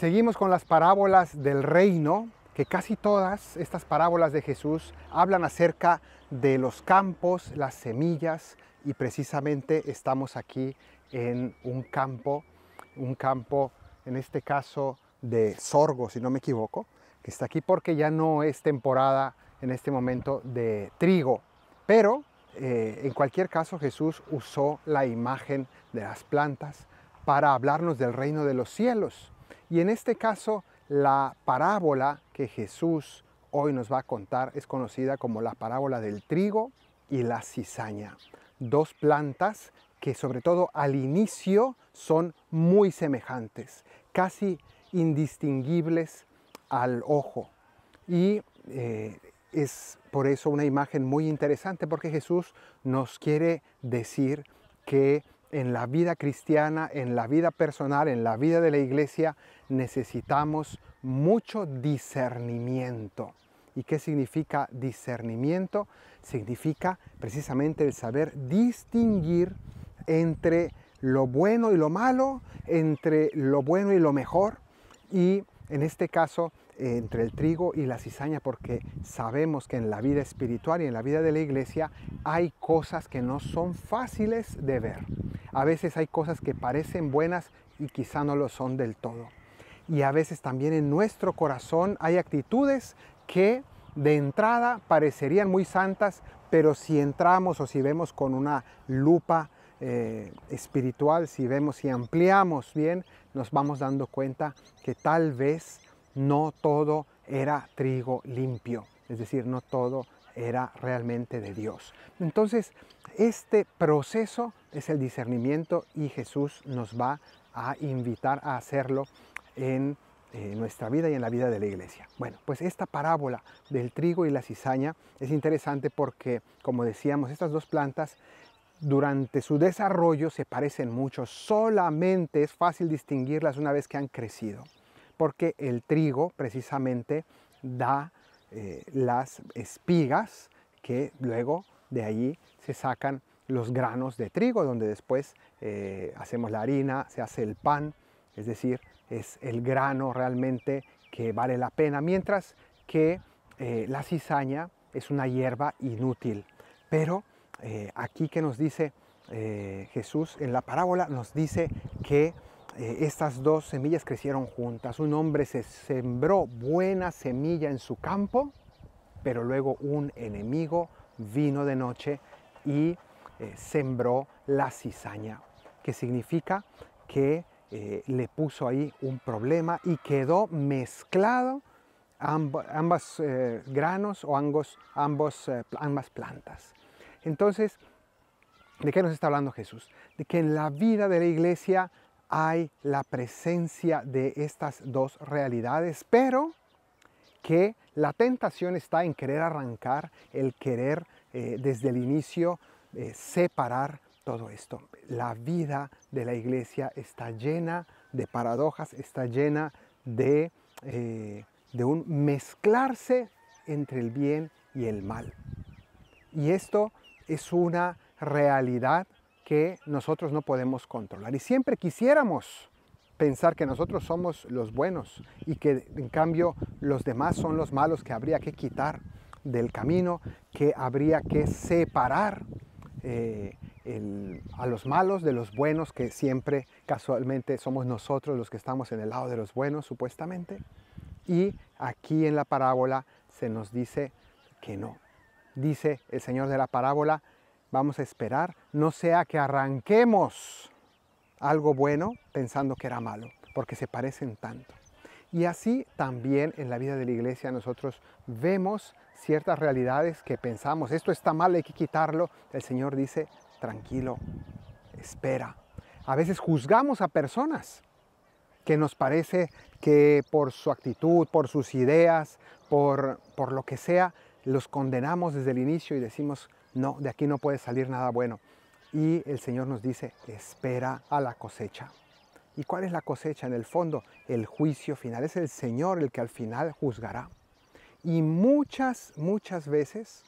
Seguimos con las parábolas del reino, que casi todas estas parábolas de Jesús hablan acerca de los campos, las semillas, y precisamente estamos aquí en un campo en este caso de sorgo, si no me equivoco, que está aquí porque ya no es temporada en este momento de trigo, pero en cualquier caso Jesús usó la imagen de las plantas para hablarnos del reino de los cielos. Y en este caso, la parábola que Jesús hoy nos va a contar es conocida como la parábola del trigo y la cizaña. Dos plantas que sobre todo al inicio son muy semejantes, casi indistinguibles al ojo. Y es por eso una imagen muy interesante, porque Jesús nos quiere decir que en la vida cristiana, en la vida personal, en la vida de la iglesia, necesitamos mucho discernimiento. ¿Y qué significa discernimiento? Significa precisamente el saber distinguir entre lo bueno y lo malo, entre lo bueno y lo mejor, y en este caso entre el trigo y la cizaña, porque sabemos que en la vida espiritual y en la vida de la iglesia hay cosas que no son fáciles de ver. A veces hay cosas que parecen buenas y quizá no lo son del todo. Y a veces también en nuestro corazón hay actitudes que de entrada parecerían muy santas, pero si entramos o si vemos con una lupa espiritual, si ampliamos bien, nos vamos dando cuenta que tal vez no todo era trigo limpio, es decir, no todo era realmente de Dios. Entonces, este proceso es el discernimiento y Jesús nos va a invitar a hacerlo en nuestra vida y en la vida de la iglesia. Bueno, pues esta parábola del trigo y la cizaña es interesante porque, como decíamos, estas dos plantas durante su desarrollo se parecen mucho, solamente es fácil distinguirlas una vez que han crecido, porque el trigo precisamente da las espigas que luego de allí se sacan los granos de trigo, donde después hacemos la harina, se hace el pan, es decir, es el grano realmente que vale la pena, mientras que la cizaña es una hierba inútil. Pero aquí que nos dice Jesús en la parábola, nos dice que estas dos semillas crecieron juntas. Un hombre se sembró buena semilla en su campo, pero luego un enemigo vino de noche y sembró la cizaña, que significa que le puso ahí un problema y quedó mezclado ambos granos o ambas plantas. Entonces, ¿de qué nos está hablando Jesús? De que en la vida de la iglesia hay la presencia de estas dos realidades, pero que la tentación está en querer arrancar, el querer desde el inicio separar todo esto. La vida de la iglesia está llena de paradojas, está llena de un mezclarse entre el bien y el mal. Y esto es una realidad que nosotros no podemos controlar. Y siempre quisiéramos pensar que nosotros somos los buenos y que en cambio los demás son los malos, que habría que quitar del camino, que habría que separar a los malos de los buenos, que siempre casualmente somos nosotros los que estamos en el lado de los buenos supuestamente. Y aquí en la parábola se nos dice que no. Dice el Señor de la parábola: vamos a esperar, no sea que arranquemos algo bueno pensando que era malo, porque se parecen tanto. Y así también en la vida de la iglesia nosotros vemos ciertas realidades que pensamos, esto está mal, hay que quitarlo. El Señor dice, tranquilo, espera. A veces juzgamos a personas que nos parece que por su actitud, por sus ideas, por lo que sea, los condenamos desde el inicio y decimos, no, de aquí no puede salir nada bueno. Y el Señor nos dice, espera a la cosecha. ¿Y cuál es la cosecha? En el fondo, el juicio final. Es el Señor el que al final juzgará. Y muchas veces,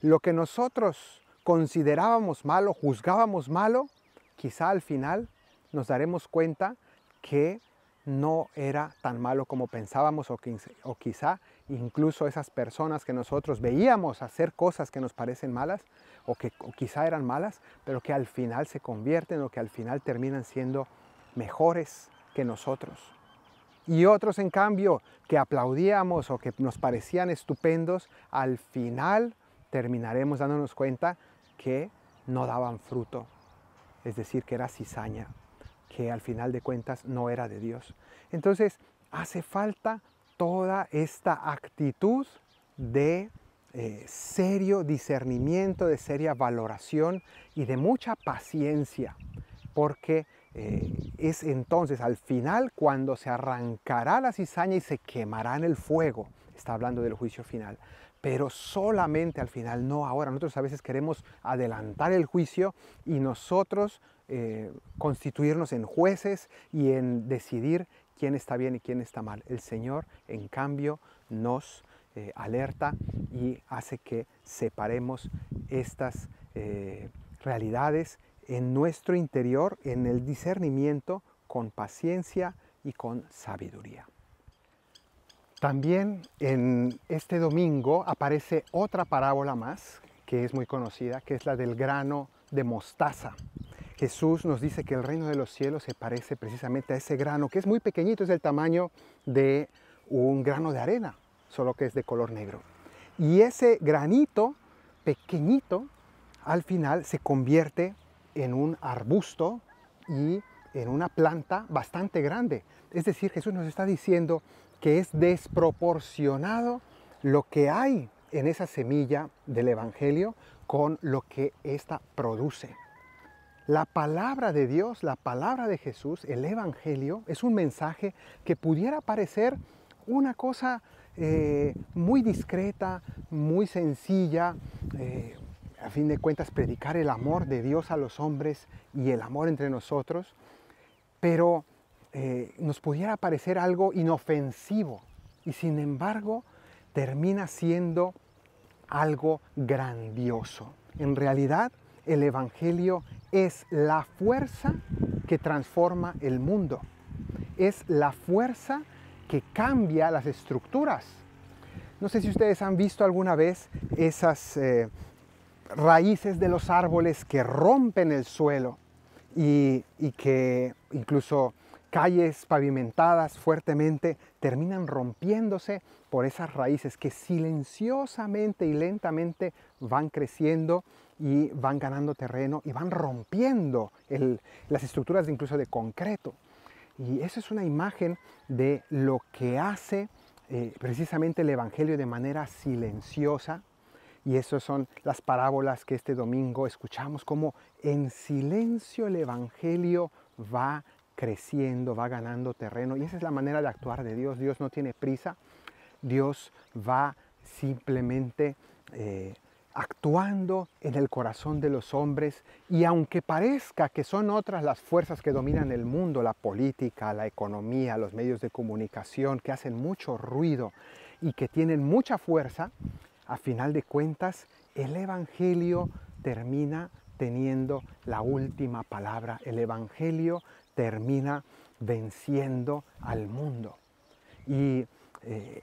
lo que nosotros considerábamos malo, juzgábamos malo, quizá al final nos daremos cuenta que no era tan malo como pensábamos o quizá incluso esas personas que nosotros veíamos hacer cosas que nos parecen malas o quizá eran malas, pero que al final se convierten o que al final terminan siendo mejores que nosotros. Y otros, en cambio, que aplaudíamos o que nos parecían estupendos, al final terminaremos dándonos cuenta que no daban fruto, es decir, que era cizaña, que al final de cuentas no era de Dios. Entonces, hace falta toda esta actitud de serio discernimiento, de seria valoración y de mucha paciencia, porque es entonces al final cuando se arrancará la cizaña y se quemará en el fuego. Está hablando del juicio final, pero solamente al final, no ahora. Nosotros a veces queremos adelantar el juicio y nosotros constituirnos en jueces y en decidir quién está bien y quién está mal. El Señor, en cambio, nos alerta y hace que separemos estas realidades en nuestro interior, en el discernimiento, con paciencia y con sabiduría. También en este domingo aparece otra parábola más, que es muy conocida, que es la del grano de mostaza. Jesús nos dice que el reino de los cielos se parece precisamente a ese grano, que es muy pequeñito, es del tamaño de un grano de arena, solo que es de color negro. Y ese granito pequeñito, al final se convierte en un arbusto y en una planta bastante grande. Es decir, Jesús nos está diciendo que es desproporcionado lo que hay en esa semilla del Evangelio con lo que ésta produce. La palabra de Dios, la palabra de Jesús, el Evangelio, es un mensaje que pudiera parecer una cosa muy discreta, muy sencilla, a fin de cuentas predicar el amor de Dios a los hombres y el amor entre nosotros, pero nos pudiera parecer algo inofensivo y sin embargo termina siendo algo grandioso. En realidad, el Evangelio es la fuerza que transforma el mundo. Es la fuerza que cambia las estructuras. No sé si ustedes han visto alguna vez esas raíces de los árboles que rompen el suelo y que incluso calles pavimentadas fuertemente terminan rompiéndose por esas raíces que silenciosamente y lentamente van creciendo y van ganando terreno y van rompiendo las estructuras incluso de concreto. Y eso es una imagen de lo que hace precisamente el Evangelio de manera silenciosa. Y esas son las parábolas que este domingo escuchamos, como en silencio el Evangelio va creciendo, va ganando terreno. Y esa es la manera de actuar de Dios. Dios no tiene prisa. Dios va simplemente actuando en el corazón de los hombres. Y aunque parezca que son otras las fuerzas que dominan el mundo, la política, la economía, los medios de comunicación, que hacen mucho ruido y que tienen mucha fuerza, a final de cuentas, el Evangelio termina teniendo la última palabra. El Evangelio termina venciendo al mundo. Y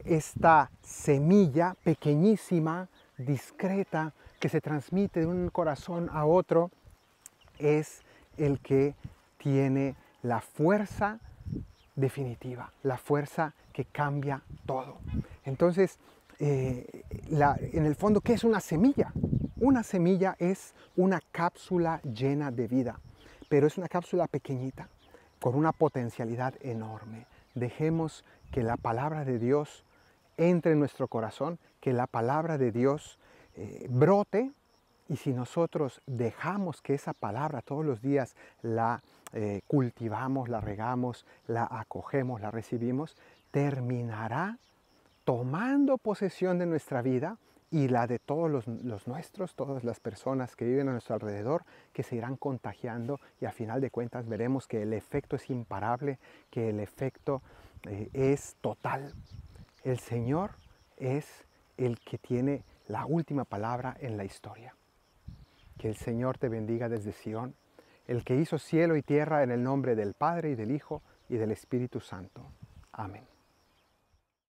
esta semilla pequeñísima, discreta, que se transmite de un corazón a otro, es el que tiene la fuerza definitiva, la fuerza que cambia todo. Entonces, en el fondo, ¿qué es una semilla? Una semilla es una cápsula llena de vida, pero es una cápsula pequeñita, con una potencialidad enorme. Dejemos que la palabra de Dios entre en nuestro corazón, que la palabra de Dios brote, y si nosotros dejamos que esa palabra todos los días la cultivamos, la regamos, la acogemos, la recibimos, terminará tomando posesión de nuestra vida y la de todos los nuestros, todas las personas que viven a nuestro alrededor, que se irán contagiando, y a final de cuentas veremos que el efecto es imparable, que el efecto es total. El Señor es el que tiene la última palabra en la historia. Que el Señor te bendiga desde Sión, el que hizo cielo y tierra, en el nombre del Padre y del Hijo y del Espíritu Santo. Amén.